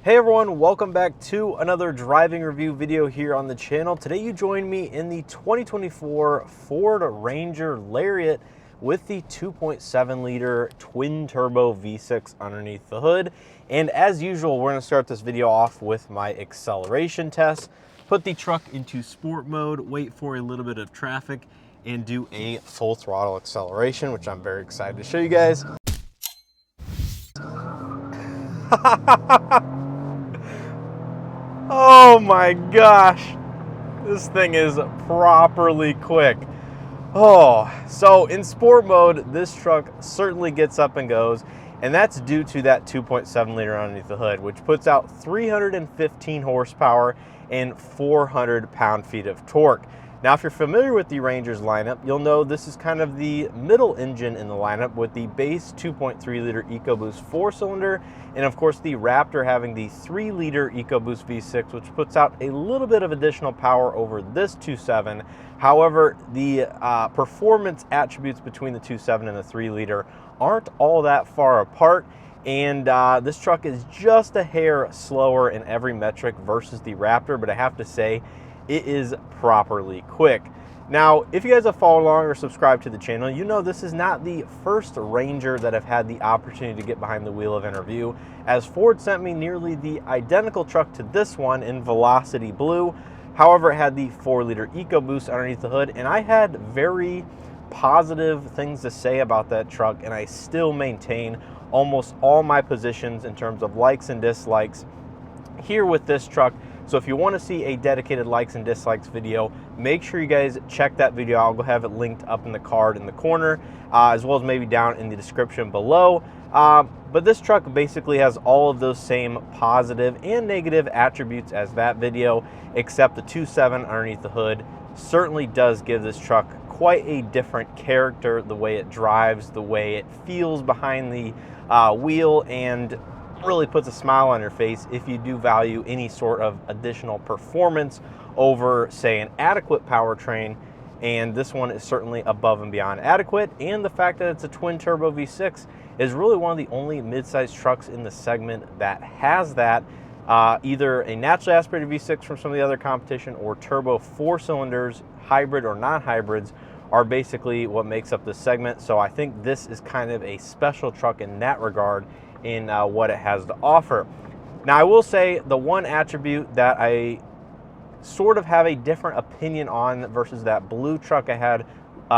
Hey everyone, welcome back to another driving review video here on the channel. Today you join me in the 2024 Ford Ranger Lariat with the 2.7 liter twin turbo V6 underneath the hood. And as usual, we're going to start this video off with my acceleration test. Put the truck into sport mode, wait for a little bit of traffic, and do a full throttle acceleration, which I'm very excited to show you guys. Oh my gosh, this thing is properly quick. Oh, so in sport mode, this truck certainly gets up and goes, and that's due to that 2.7 liter underneath the hood, which puts out 315 horsepower and 400 pound-feet of torque. Now, if you're familiar with the Ranger's lineup, you'll know this is kind of the middle engine in the lineup with the base 2.3 liter EcoBoost 4-cylinder, and of course the Raptor having the 3 liter EcoBoost V6, which puts out a little bit of additional power over this 2.7. However, the performance attributes between the 2.7 and the 3 liter aren't all that far apart, and this truck is just a hair slower in every metric versus the Raptor, but I have to say, it is properly quick. Now, if you guys have followed along or subscribed to the channel, you know this is not the first Ranger that I've had the opportunity to get behind the wheel of and review, as Ford sent me nearly the identical truck to this one in Velocity Blue. However, it had the 4 liter EcoBoost underneath the hood, and I had very positive things to say about that truck, and I still maintain almost all my positions in terms of likes and dislikes here with this truck. So if you want to see a dedicated likes and dislikes video, make sure you guys check that video. I'll go have it linked up in the card in the corner, as well as maybe down in the description below. But this truck basically has all of those same positive and negative attributes as that video, except the 2.7 underneath the hood certainly does give this truck quite a different character, the way it drives, the way it feels behind the wheel, and really puts a smile on your face if you do value any sort of additional performance over, say, an adequate powertrain. And this one is certainly above and beyond adequate, and the fact that it's a twin turbo V6 is really one of the only mid-sized trucks in the segment that has that. Either a naturally aspirated V6 from some of the other competition, or turbo 4-cylinders, hybrid or non-hybrids, are basically what makes up this segment. So I think this is kind of a special truck in that regard, in what it has to offer. Now, I will say the one attribute that I sort of have a different opinion on versus that blue truck I had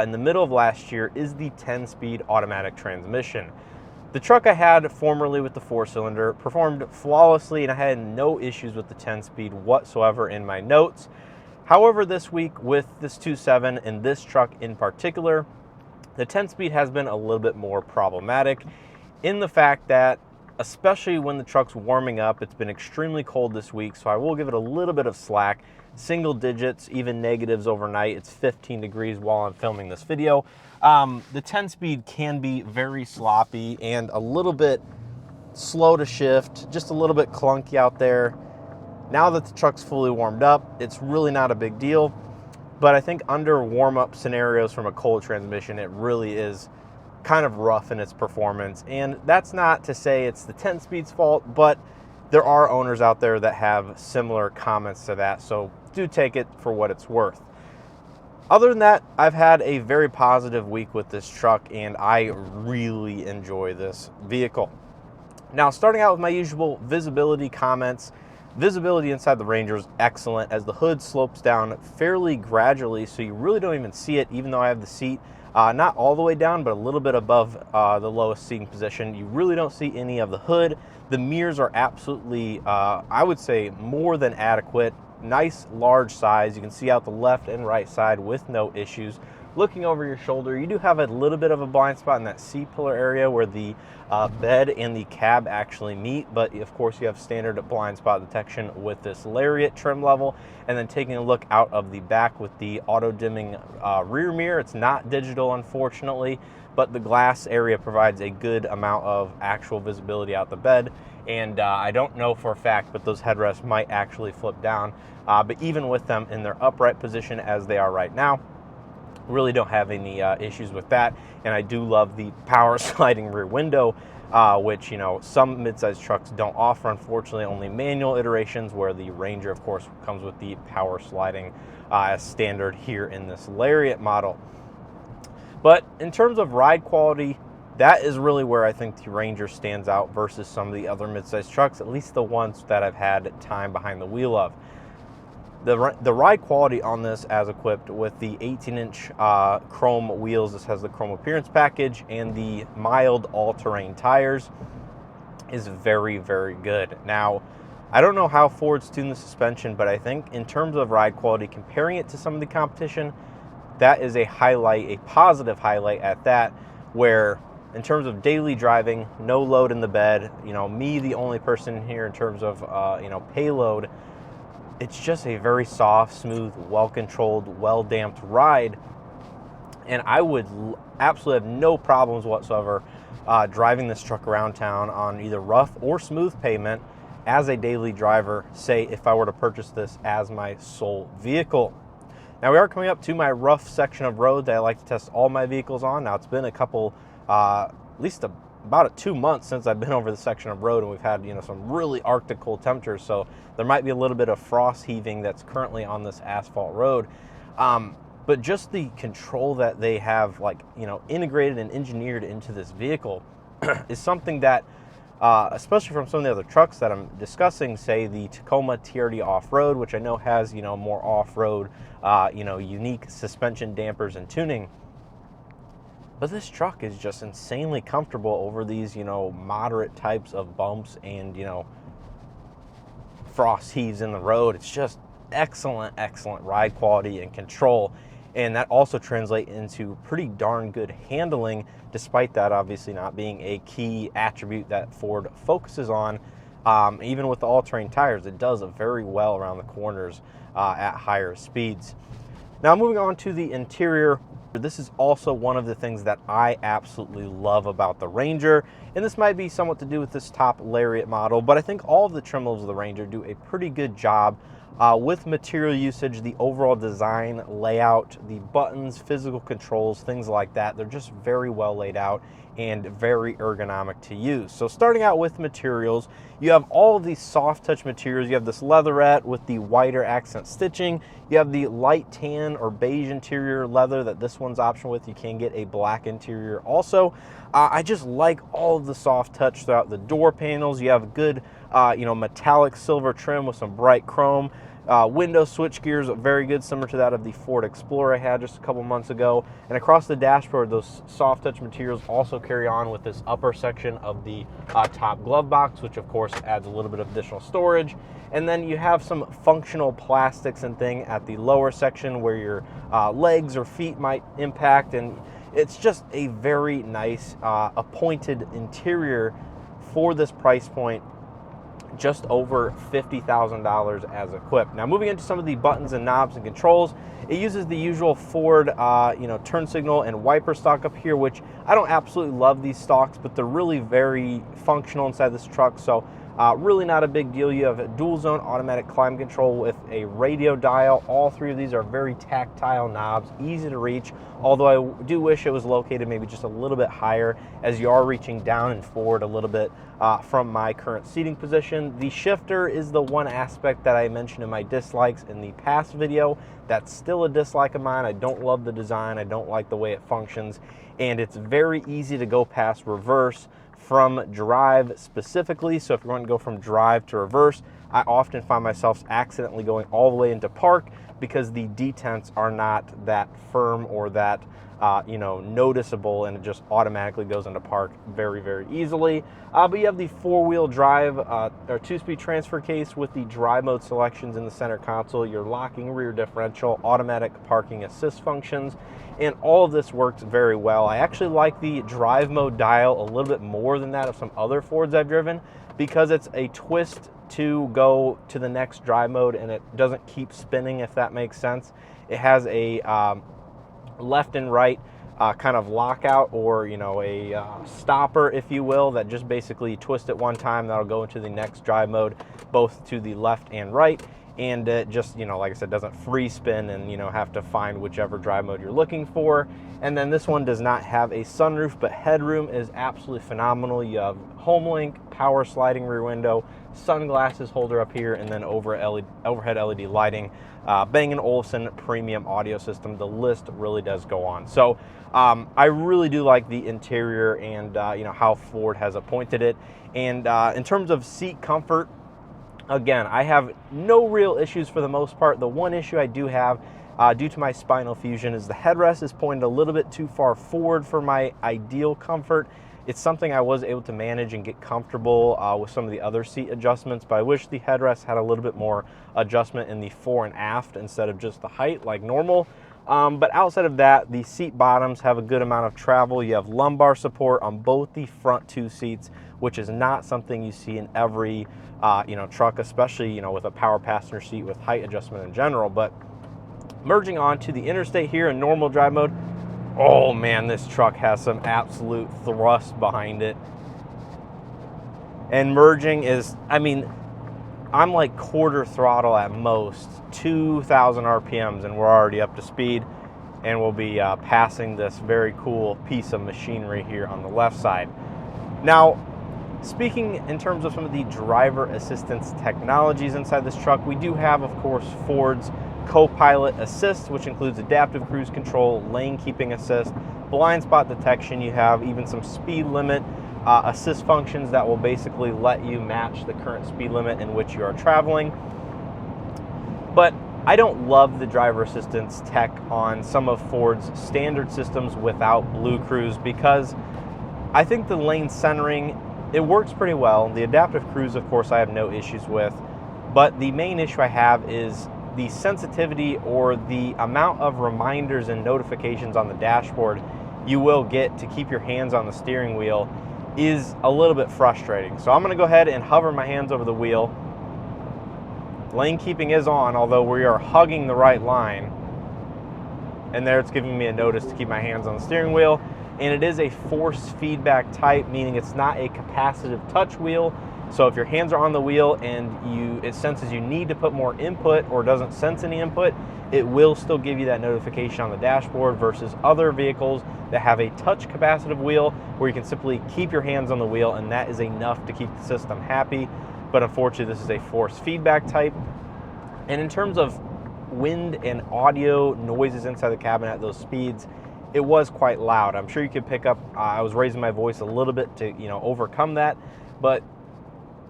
in the middle of last year is the 10-speed automatic transmission. The truck I had formerly with the 4-cylinder performed flawlessly, and I had no issues with the 10-speed whatsoever in my notes. However, this week with this 2.7 and this truck in particular, the 10-speed has been a little bit more problematic, in the fact that, especially when the truck's warming up, it's been extremely cold this week, so I will give it a little bit of slack. Single digits, even negatives overnight. It's 15 degrees while I'm filming this video. The 10-speed can be very sloppy and a little bit slow to shift, just a little bit clunky out there. Now that the truck's fully warmed up, it's really not a big deal, but I think under warm-up scenarios from a cold transmission, it really is kind of rough in its performance. And that's not to say it's the 10-speed's fault, but there are owners out there that have similar comments to that, so do take it for what it's worth. Other than that, I've had a very positive week with this truck, and I really enjoy this vehicle. Now, starting out with my usual visibility comments. Visibility inside the Ranger is excellent, as the hood slopes down fairly gradually, so you really don't even see it, even though I have the seat not all the way down, but a little bit above the lowest seating position. You really don't see any of the hood. The mirrors are absolutely, I would say, more than adequate. Nice large size. You can see out the left and right side with no issues. Looking over your shoulder, you do have a little bit of a blind spot in that C-pillar area where the bed and the cab actually meet, but of course you have standard blind spot detection with this Lariat trim level. And then taking a look out of the back with the auto-dimming rear mirror, it's not digital unfortunately, but the glass area provides a good amount of actual visibility out the bed. And I don't know for a fact, but those headrests might actually flip down. But even with them in their upright position as they are right now, really don't have any issues with that. And I do love the power sliding rear window. which, you know, some midsize trucks don't offer, unfortunately, only manual iterations, where the Ranger, of course, comes with the power sliding as standard here in this Lariat model. But in terms of ride quality, that is really where I think the Ranger stands out versus some of the other midsize trucks, at least the ones that I've had time behind the wheel of. The ride quality on this, as equipped with the 18-inch chrome wheels, this has the chrome appearance package, and the mild all-terrain tires, is very, very good. Now, I don't know how Ford's tuned the suspension, but I think in terms of ride quality, comparing it to some of the competition, that is a highlight, a positive highlight at that, where in terms of daily driving, no load in the bed, you know, me, the only person here in terms of, you know, payload, it's just a very soft, smooth, well-controlled, well-damped ride. And I would absolutely have no problems whatsoever driving this truck around town on either rough or smooth pavement as a daily driver, say if I were to purchase this as my sole vehicle. Now, we are coming up to my rough section of road that I like to test all my vehicles on. Now, it's been a couple, at least about 2 months since I've been over the section of road, and we've had, you know, some really Arctic cold temperatures, so there might be a little bit of frost heaving that's currently on this asphalt road. But just the control that they have, like, you know, integrated and engineered into this vehicle is something that, especially from some of the other trucks that I'm discussing, say the Tacoma TRD Off-Road, which I know has, you know, more off-road, you know, unique suspension dampers and tuning. But this truck is just insanely comfortable over these, you know, moderate types of bumps and, you know, frost heaves in the road. It's just excellent, excellent ride quality and control. And that also translates into pretty darn good handling, despite that obviously not being a key attribute that Ford focuses on. Even with the all-terrain tires, it does very well around the corners at higher speeds. Now, moving on to the interior. This is also one of the things that I absolutely love about the Ranger, and this might be somewhat to do with this top Lariat model, but I think all of the trim levels of the Ranger do a pretty good job with material usage, the overall design, layout, the buttons, physical controls, things like that. They're just very well laid out and very ergonomic to use. So starting out with materials, you have all of these soft touch materials. You have this leatherette with the whiter accent stitching. You have the light tan or beige interior leather that this one's optional with. You can get a black interior also. I just like all of the soft touch throughout the door panels. You have good, you know, metallic silver trim with some bright chrome. Window switch gears, very good, similar to that of the Ford Explorer I had just a couple months ago. And across the dashboard, those soft touch materials also carry on with this upper section of the top glove box, which of course adds a little bit of additional storage. And then you have some functional plastics and thing at the lower section where your legs or feet might impact. And it's just a very nice appointed interior for this price point. Just over $50,000 as equipped. Now, moving into some of the buttons and knobs and controls, it uses the usual Ford, you know, turn signal and wiper stalk up here, which I don't absolutely love these stalks, but they're really very functional inside this truck. So really not a big deal. You have a dual zone automatic climate control with a radio dial. All three of these are very tactile knobs, easy to reach, although I do wish it was located maybe just a little bit higher, as you are reaching down and forward a little bit from my current seating position. The shifter is the one aspect that I mentioned in my dislikes in the past video. That's still a dislike of mine. I don't love the design. I don't like the way it functions, and it's very easy to go past reverse from drive specifically. So if you're going to go from drive to reverse, I often find myself accidentally going all the way into park because the detents are not that firm or that you know, noticeable, and it just automatically goes into park very, very easily. But you have the four-wheel drive or two-speed transfer case with the drive mode selections in the center console, your locking rear differential, automatic parking assist functions, and all of this works very well. I actually like the drive mode dial a little bit more than that of some other Fords I've driven, because it's a twist to go to the next drive mode and it doesn't keep spinning, if that makes sense. It has a left and right kind of lockout, or, you know, a stopper, if you will, that just basically twist it one time, that'll go into the next drive mode, both to the left and right. and it just, like I said, doesn't free spin and, have to find whichever drive mode you're looking for. And then this one does not have a sunroof, but headroom is absolutely phenomenal. You have HomeLink, power sliding rear window, sunglasses holder up here, and then overhead LED lighting, Bang & Olufsen premium audio system. The list really does go on. So I really do like the interior and how Ford has appointed it. And in terms of seat comfort, again, I have no real issues for the most part. The one issue I do have, due to my spinal fusion, is the headrest is pointed a little bit too far forward for my ideal comfort. It's something I was able to manage and get comfortable with some of the other seat adjustments, but I wish the headrest had a little bit more adjustment in the fore and aft instead of just the height like normal. But outside of that, the seat bottoms have a good amount of travel. You have lumbar support on both the front two seats, which is not something you see in every truck, especially with a power passenger seat with height adjustment in general. But merging on to the interstate here in normal drive mode, oh man, this truck has some absolute thrust behind it. And merging is, I'm like quarter throttle at most, 2,000 RPMs, and we're already up to speed. And we'll be passing this very cool piece of machinery here on the left side. Now, speaking in terms of some of the driver assistance technologies inside this truck, we do have, of course, Ford's Co-Pilot Assist, which includes adaptive cruise control, lane keeping assist, blind spot detection. You have even some speed limit assist functions that will basically let you match the current speed limit in which you are traveling. But I don't love the driver assistance tech on some of Ford's standard systems without Blue Cruise, because I think the lane centering, it works pretty well. The adaptive cruise, of course, I have no issues with, but the main issue I have is the sensitivity or the amount of reminders and notifications on the dashboard you will get to keep your hands on the steering wheel is a little bit frustrating. So I'm going to go ahead and hover my hands over the wheel. Lane keeping is on, although we are hugging the right line. And there it's giving me a notice to keep my hands on the steering wheel. And it is a force feedback type, meaning it's not a capacitive touch wheel. So if your hands are on the wheel and it senses you need to put more input or doesn't sense any input, it will still give you that notification on the dashboard, versus other vehicles that have a touch capacitive wheel where you can simply keep your hands on the wheel and that is enough to keep the system happy. But unfortunately, this is a force feedback type. And in terms of wind and audio noises inside the cabin at those speeds, it was quite loud. I'm sure you could pick up, I was raising my voice a little bit to overcome that, but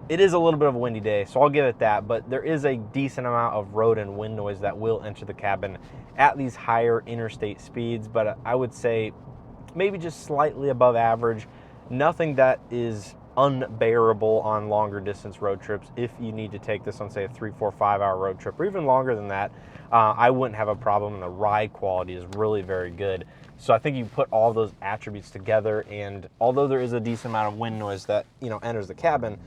it is a little bit of a windy day, so I'll give it that. But there is a decent amount of road and wind noise that will enter the cabin at these higher interstate speeds, but I would say maybe just slightly above average. Nothing that is unbearable on longer distance road trips. If you need to take this on, say, a 3, 4, 5 hour road trip, or even longer than that, I wouldn't have a problem, and the ride quality is really very good. So I think you put all those attributes together, and although there is a decent amount of wind noise that enters the cabin,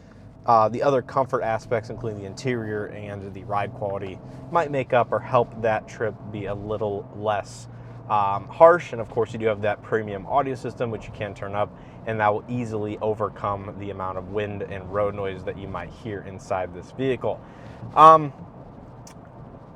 the other comfort aspects, including the interior and the ride quality, might make up or help that trip be a little less harsh. And of course, you do have that premium audio system, which you can turn up, and that will easily overcome the amount of wind and road noise that you might hear inside this vehicle.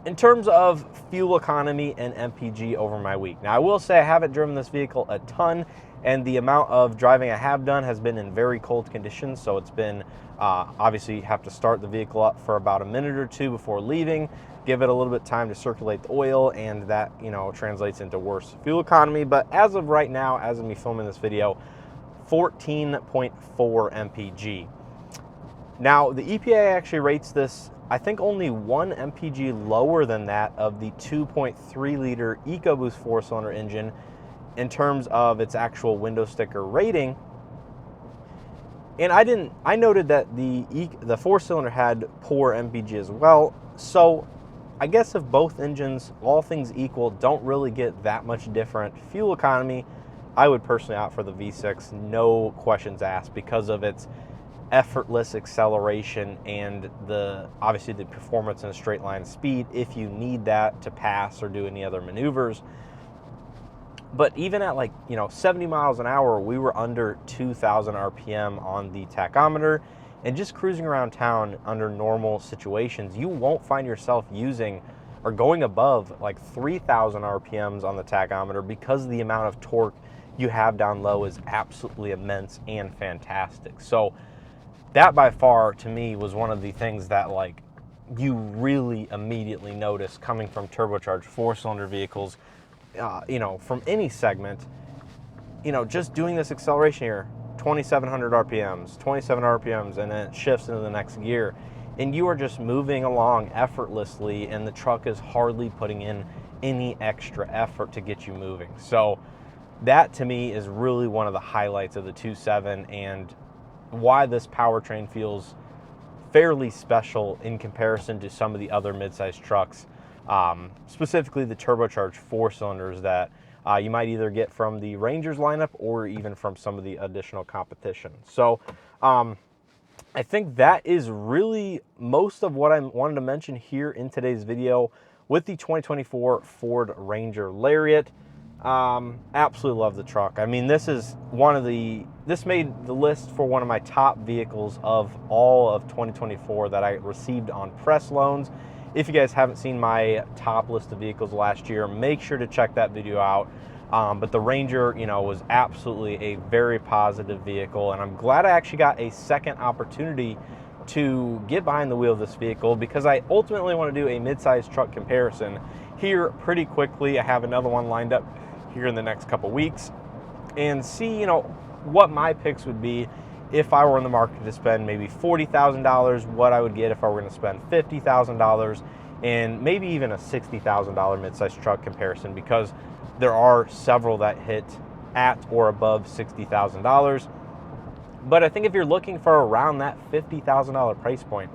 In terms of fuel economy and MPG over my week, now I will say I haven't driven this vehicle a ton, and the amount of driving I have done has been in very cold conditions. So it's been obviously you have to start the vehicle up for about a minute or two before leaving, give it a little bit of time to circulate the oil, and that translates into worse fuel economy. But as of right now, as of me filming this video, 14.4 MPG. Now the EPA actually rates this, I think, only 1 MPG lower than that of the 2.3 liter EcoBoost 4-cylinder engine in terms of its actual window sticker rating. And I noted that the 4-cylinder had poor MPG as well. So I guess if both engines, all things equal, don't really get that much different fuel economy, I would personally opt for the V6, no questions asked, because of its effortless acceleration and obviously the performance in a straight line speed if you need that to pass or do any other maneuvers. But even at 70 miles an hour, we were under 2,000 RPM on the tachometer, And just cruising around town under normal situations, you won't find yourself using or going above like 3,000 RPMs on the tachometer, because the amount of torque you have down low is absolutely immense and fantastic. So that by far to me was one of the things that like you really immediately notice coming from turbocharged 4-cylinder vehicles, you know, from any segment. You know, just doing this acceleration here, 2,700 RPMs, 27 RPMs, and then it shifts into the next gear. And you are just moving along effortlessly, and the truck is hardly putting in any extra effort to get you moving. So that to me is really one of the highlights of the 2.7, and why this powertrain feels fairly special in comparison to some of the other midsize trucks, specifically the turbocharged 4-cylinders that you might either get from the Rangers lineup or even from some of the additional competition. So I think that is really most of what I wanted to mention here in today's video with the 2024 Ford Ranger Lariat. Absolutely love the truck. I mean, this made the list for one of my top vehicles of all of 2024 that I received on press loans. If you guys haven't seen my top list of vehicles last year, make sure to check that video out. But the Ranger, you know, was absolutely a very positive vehicle, and I'm glad I actually got a second opportunity to get behind the wheel of this vehicle, because I ultimately want to do a midsize truck comparison here pretty quickly. I have another one lined up here in the next couple weeks, and see, you know, what my picks would be if I were in the market to spend maybe $40,000, what I would get if I were going to spend $50,000, and maybe even a $60,000 midsize truck comparison, because there are several that hit at or above $60,000. But I think if you're looking for around that $50,000 price point,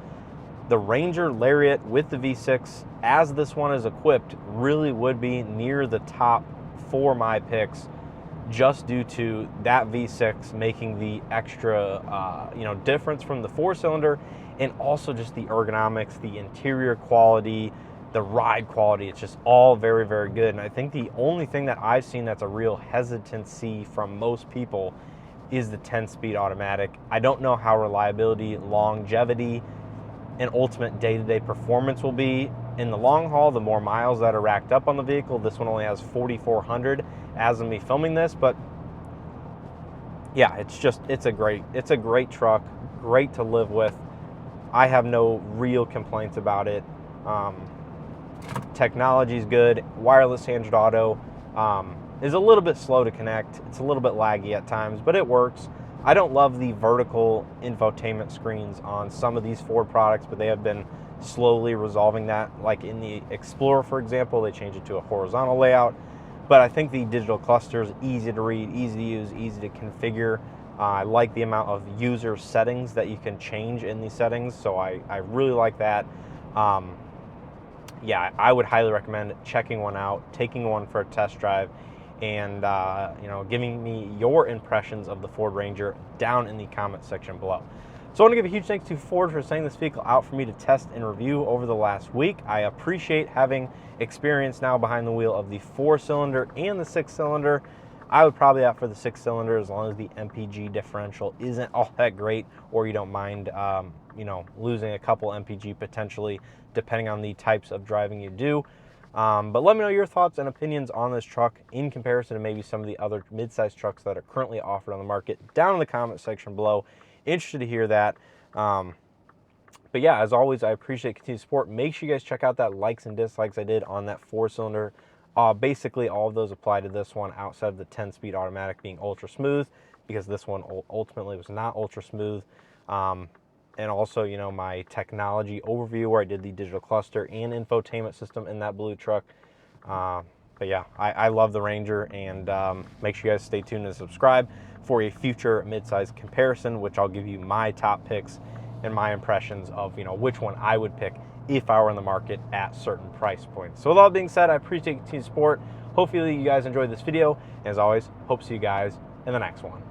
the Ranger Lariat with the V6, as this one is equipped, really would be near the top for my picks, just due to that V6 making the extra you know, difference from the 4-cylinder, and also just the ergonomics, the interior quality, the ride quality. It's just all very, very good. And I think the only thing that I've seen that's a real hesitancy from most people is the 10-speed automatic. I don't know how reliability, longevity, and ultimate day-to-day performance will be in the long haul, the more miles that are racked up on the vehicle. This one only has 4,400 as of me filming this, but yeah, it's a great truck, great to live with. I have no real complaints about it. Technology's good. Wireless Android Auto is a little bit slow to connect. It's a little bit laggy at times, but it works. I don't love the vertical infotainment screens on some of these Ford products, but they have been slowly resolving that. Like in the Explorer, for example, they changed it to a horizontal layout. But I think the digital cluster is easy to read, easy to use, easy to configure. I like the amount of user settings that you can change in these settings, so I really like that. Yeah, I would highly recommend checking one out, taking one for a test drive, and you know, giving me your impressions of the Ford Ranger down in the comment section below. So I want to give a huge thanks to Ford for sending this vehicle out for me to test and review over the last week. I appreciate having experience now behind the wheel of the 4-cylinder and the 6-cylinder. I would probably opt for the 6-cylinder as long as the MPG differential isn't all that great, or you don't mind you know, losing a couple MPG potentially, depending on the types of driving you do. But let me know your thoughts and opinions on this truck in comparison to maybe some of the other midsize trucks that are currently offered on the market down in the comment section below. Interested to hear that. But yeah, as always, I appreciate continued support. Make sure you guys check out that likes and dislikes I did on that 4-cylinder. Basically, all of those apply to this one outside of the 10-speed automatic being ultra smooth, because this one ultimately was not ultra smooth. And also, you know, my technology overview where I did the digital cluster and infotainment system in that blue truck. But yeah, I love the Ranger, and make sure you guys stay tuned and subscribe for a future midsize comparison, which I'll give you my top picks and my impressions of, you know, which one I would pick if I were in the market at certain price points. So with all that being said, I appreciate your continued support. Hopefully you guys enjoyed this video. And as always, hope to see you guys in the next one.